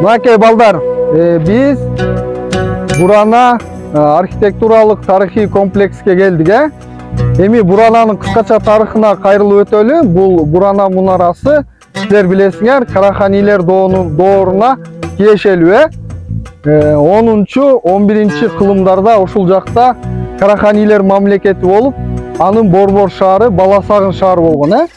Мынакей балдар, биз Бурана архитектуралык тарыхый комплекске келдик, Эми Бурананын кыскача тарыхына кайрылып өтөлү. Бул Бурана мунарасы силер билесиңер, Караханилер дооруна тиешелүү. 10-11 кылымдарда ушул жакта Караханилер мамлекети болуп, анын борбор шаары Баласагын шаары болгон,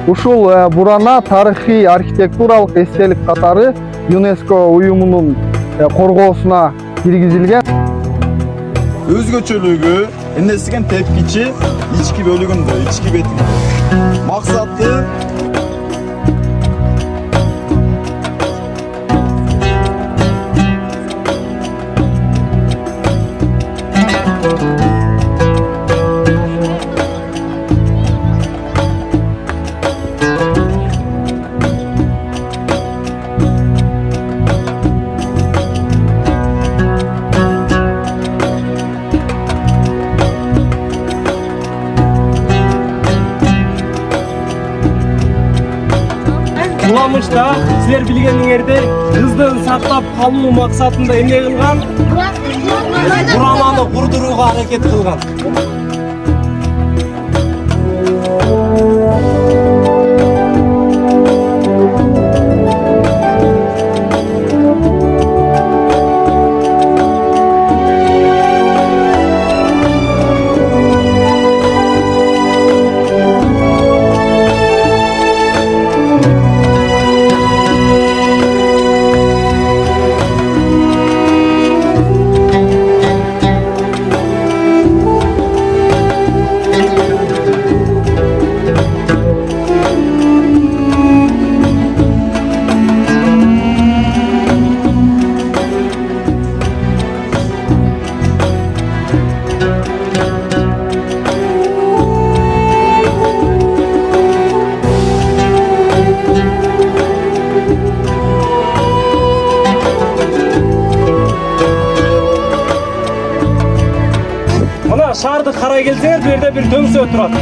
Ушул Бурана тарыхый архитектуралык эстелик катары ЮНЕСКО уюмунун коргоосуна киргизилген. Өзгөчөлүгү эндесиген тепкичи ички бөлүгүндө, ички бетинде. Максаты Куламышта силер билгениңердей кыздын сактап калуу максатында эмне кылган? Бурананы курдурууга аракет кылган. Шаарды карай келсеңер, бу жерде бир дөңсөө турат.